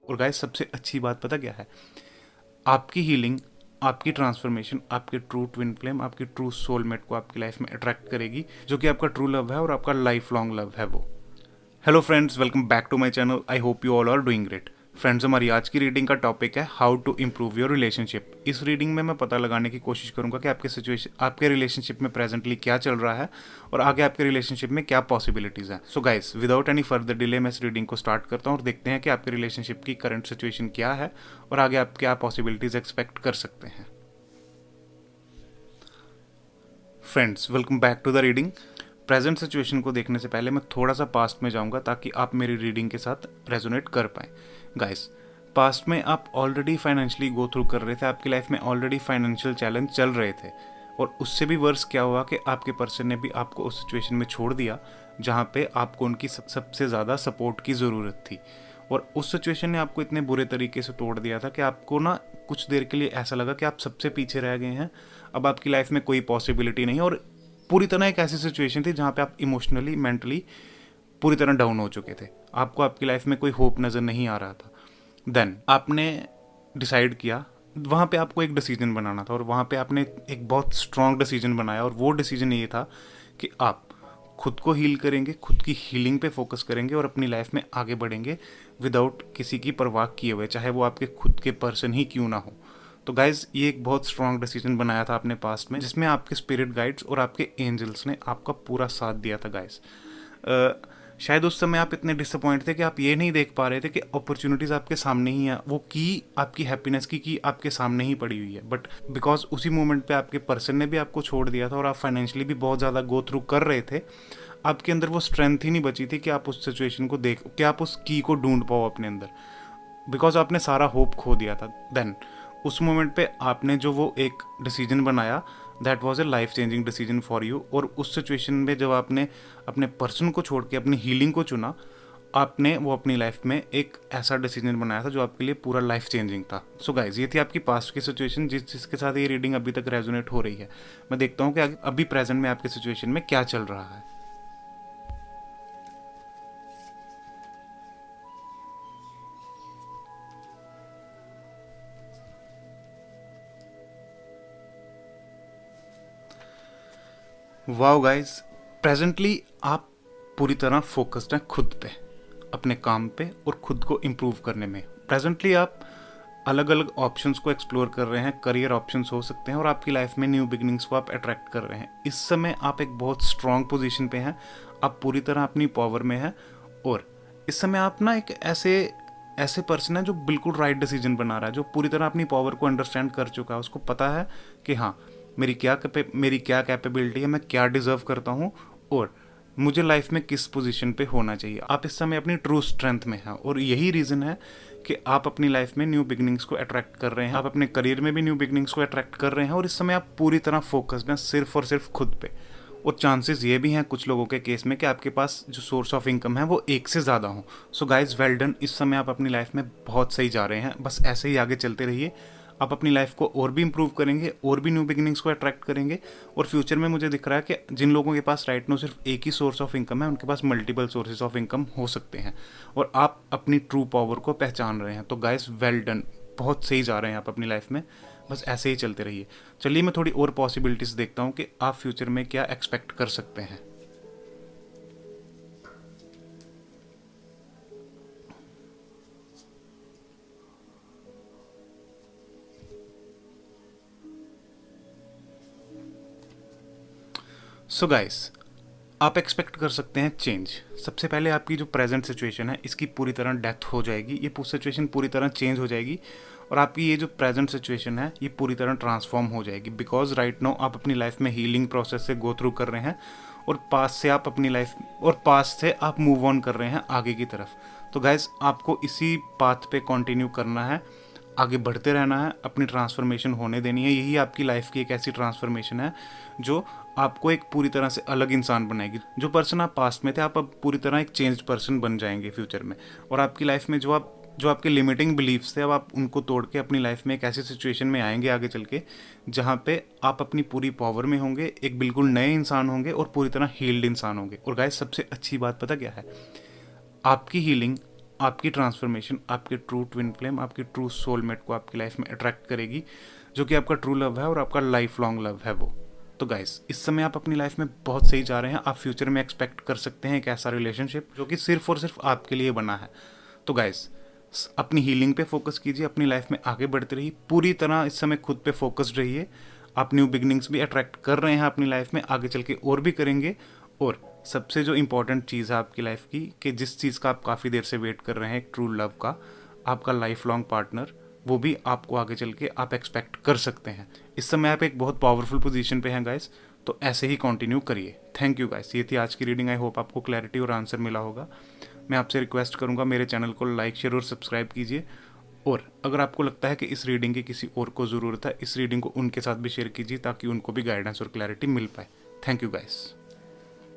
और गाइस सबसे अच्छी बात पता क्या है, आपकी हीलिंग, आपकी ट्रांसफॉर्मेशन, आपके ट्रू ट्विन फ्लेम, आपकी ट्रू सोलमेट को आपकी लाइफ में अट्रैक्ट करेगी, जो कि आपका ट्रू लव है और आपका लाइफ लॉन्ग लव है वो। Hello friends, welcome back to my channel. I hope you all are doing great. Friends, हमारी आज की रीडिंग का टॉपिक है how to improve your relationship. इस रीडिंग में मैं पता लगाने की कोशिश करूंगा कि आपके रिलेशनशिप में प्रेजेंटली क्या चल रहा है और आगे आपके रिलेशनशिप में क्या पॉसिबिलिटीज हैं। So guys, without any further delay मैं इस रीडिंग को स्टार्ट करता हूँ और देखते हैं कि आपके रिलेशनशिप की करंट सिचुएशन क्या है और आगे आप क्या पॉसिबिलिटीज एक्सपेक्ट कर सकते हैं। Friends, welcome back to the reading. Present situation को देखने से पहले मैं थोड़ा सा पास्ट में जाऊंगा ताकि आप मेरी रीडिंग के साथ रेजोनेट कर पाएँ। गाइस, पास्ट में आप ऑलरेडी फाइनेंशियली गो थ्रू कर रहे थे, आपकी लाइफ में ऑलरेडी फाइनेंशियल चैलेंज चल रहे थे और उससे भी वर्स क्या हुआ कि आपके पर्सन ने भी आपको उस सिचुएशन में छोड़ दिया जहाँ पे आपको उनकी सबसे ज़्यादा सपोर्ट की ज़रूरत थी। और उस सिचुएशन ने आपको इतने बुरे तरीके से तोड़ दिया था कि आपको ना कुछ देर के लिए ऐसा लगा कि आप सबसे पीछे रह गए हैं, अब आपकी लाइफ में कोई पॉसिबिलिटी नहीं। और पूरी तरह एक ऐसी सिचुएशन थी जहाँ पे आप इमोशनली, मेंटली पूरी तरह डाउन हो चुके थे, आपको आपकी लाइफ में कोई होप नज़र नहीं आ रहा था। देन आपने डिसाइड किया, वहाँ पे आपको एक डिसीजन बनाना था और वहाँ पे आपने एक बहुत स्ट्रॉन्ग डिसीजन बनाया और वो डिसीजन ये था कि आप खुद को हील करेंगे, खुद की हीलिंग पे फोकस करेंगे और अपनी लाइफ में आगे बढ़ेंगे विदाउट किसी की परवाह किए हुए, चाहे वो आपके खुद के पर्सन ही क्यों ना हो। तो गाइज, ये एक बहुत स्ट्रॉन्ग डिसीजन बनाया था आपने पास्ट में, जिसमें आपके स्पिरिट गाइड्स और आपके एंजल्स ने आपका पूरा साथ दिया था। गाइज, शायद उस समय आप इतने डिसअपॉइंट थे कि आप ये नहीं देख पा रहे थे कि अपॉर्चुनिटीज़ आपके सामने ही है, वो की आपकी हैप्पीनेस की आपके सामने ही पड़ी हुई है। बट बिकॉज उसी मोमेंट पे आपके पर्सन ने भी आपको छोड़ दिया था और आप फाइनेंशियली भी बहुत ज़्यादा गो थ्रू कर रहे थे, आपके अंदर वो स्ट्रेंथ ही नहीं बची थी कि आप उस सिचुएशन को कि आप उस की को ढूंढ पाओ अपने अंदर, बिकॉज आपने सारा होप खो दिया था। देन उस मोमेंट पे आपने जो वो एक डिसीजन बनाया, that was a life changing decision for you. और उस सिचुएशन में जब आपने अपने पर्सन को छोड़ के अपनी हीलिंग को चुना, आपने वो अपनी लाइफ में एक ऐसा डिसीजन बनाया था जो आपके लिए पूरा लाइफ चेंजिंग था। सो गाइज, ये थी आपकी पास्ट की सिचुएशन जिसके साथ ये रीडिंग अभी तक रेजोनेट हो रही है। मैं देखता हूँ कि अभी प्रेजेंट में आपके सिचुएशन में क्या चल रहा है। वाओ गाइस, प्रेजेंटली आप पूरी तरह फोकस्ड हैं खुद पे, अपने काम पे और खुद को इम्प्रूव करने में। प्रेजेंटली आप अलग अलग ऑप्शंस को एक्सप्लोर कर रहे हैं, करियर ऑप्शंस हो सकते हैं और आपकी लाइफ में न्यू बिगनिंग्स को आप अट्रैक्ट कर रहे हैं। इस समय आप एक बहुत स्ट्रॉन्ग पोजीशन पे हैं, आप पूरी तरह अपनी पावर में हैं और इस समय आप ना एक ऐसे ऐसे पर्सन है जो बिल्कुल राइट डिसीजन बना रहा है, जो पूरी तरह अपनी पावर को अंडरस्टैंड कर चुका है। उसको पता है कि हाँ, मेरी क्या कैपेबिलिटी है, मैं क्या डिजर्व करता हूँ और मुझे लाइफ में किस पोजीशन पे होना चाहिए। आप इस समय अपनी ट्रू स्ट्रेंथ में हैं और यही रीज़न है कि आप अपनी लाइफ में न्यू बिगनिंग्स को अट्रैक्ट कर रहे हैं, आप अपने करियर में भी न्यू बिगनिंग्स को अट्रैक्ट कर रहे हैं और इस समय आप पूरी तरह फोकस्ड हैं सिर्फ और सिर्फ खुद पे। और चांसेस ये भी हैं कुछ लोगों के केस में कि आपके पास जो सोर्स ऑफ इनकम है वो एक से ज़्यादा हो। So guys, well done. इस समय आप अपनी लाइफ में बहुत सही जा रहे हैं, बस ऐसे ही आगे चलते रहिए। आप अपनी लाइफ को और भी इंप्रूव करेंगे और भी न्यू बिगिनिंग्स को अट्रैक्ट करेंगे और फ्यूचर में मुझे दिख रहा है कि जिन लोगों के पास राइट नो सिर्फ एक ही सोर्स ऑफ इनकम है, उनके पास मल्टीपल सोर्सेज ऑफ इनकम हो सकते हैं और आप अपनी ट्रू पावर को पहचान रहे हैं। तो गाइस, वेल डन, बहुत सही जा रहे हैं आप अपनी लाइफ में, बस ऐसे ही चलते रहिए। चलिए मैं थोड़ी और पॉसिबिलिटीज़ देखता हूँ कि आप फ्यूचर में क्या एक्सपेक्ट कर सकते हैं। सो गाइस, आप एक्सपेक्ट कर सकते हैं चेंज। सबसे पहले आपकी जो प्रेजेंट सिचुएशन है इसकी पूरी तरह डेथ हो जाएगी, ये सिचुएशन पूरी तरह चेंज हो जाएगी और आपकी ये जो प्रेजेंट सिचुएशन है ये पूरी तरह ट्रांसफॉर्म हो जाएगी। बिकॉज राइट नाउ आप अपनी लाइफ में हीलिंग प्रोसेस से गो थ्रू कर रहे हैं और पास्ट से आप मूव ऑन कर रहे हैं आगे की तरफ। तो गाइज, आपको इसी पाथ पे कंटिन्यू करना है, आगे बढ़ते रहना है, अपनी ट्रांसफॉर्मेशन होने देनी है। यही आपकी लाइफ की एक ऐसी ट्रांसफॉर्मेशन है जो आपको एक पूरी तरह से अलग इंसान बनाएगी। जो पर्सन आप पास्ट में थे, आप अब पूरी तरह एक चेंज्ड पर्सन बन जाएंगे फ्यूचर में। और आपकी लाइफ में जो आपके लिमिटिंग बिलीफ्स थे, अब आप उनको तोड़ के अपनी लाइफ में एक ऐसी सिचुएशन में आएंगे आगे चल के जहाँ पे आप अपनी पूरी पावर में होंगे, एक बिल्कुल नए इंसान होंगे और पूरी तरह हील्ड इंसान होंगे। और गाइस, सबसे अच्छी बात पता क्या है, आपकी हीलिंग, आपकी ट्रांसफॉर्मेशन आपके ट्रू ट्विन फ्लेम, आपकी ट्रू सोलमेट को आपकी लाइफ में अट्रैक्ट करेगी, जो कि आपका ट्रू लव है और आपका लाइफ लॉन्ग लव है वो। तो गाइस, इस समय आप अपनी लाइफ में बहुत सही जा रहे हैं। आप फ्यूचर में एक्सपेक्ट कर सकते हैं एक ऐसा रिलेशनशिप जो कि सिर्फ और सिर्फ आपके लिए बना है। तो गाइस, अपनी हीलिंग पे फोकस कीजिए, अपनी लाइफ में आगे बढ़ते रहिए, पूरी तरह इस समय खुद पे फोकस्ड रहिए। आप न्यू बिगनिंग्स भी अट्रैक्ट कर रहे हैं अपनी लाइफ में, आगे चल के और भी करेंगे। और सबसे जो इंपॉर्टेंट चीज़ है आपकी लाइफ की, कि जिस चीज़ का आप काफ़ी देर से वेट कर रहे हैं, एक ट्रू लव का, आपका लाइफ लॉन्ग पार्टनर, वो भी आपको आगे चल के आप एक्सपेक्ट कर सकते हैं। इस समय आप एक बहुत पावरफुल पोजीशन पे हैं गाइस, तो ऐसे ही कंटिन्यू करिए। थैंक यू गाइस, ये थी आज की रीडिंग। आई होप आपको क्लैरिटी और आंसर मिला होगा। मैं आपसे रिक्वेस्ट करूंगा, मेरे चैनल को लाइक, शेयर और सब्सक्राइब कीजिए। और अगर आपको लगता है कि इस रीडिंग की किसी और को ज़रूरत है, इस रीडिंग को उनके साथ भी शेयर कीजिए ताकि उनको भी गाइडेंस और क्लैरिटी मिल पाए। Thank you guys.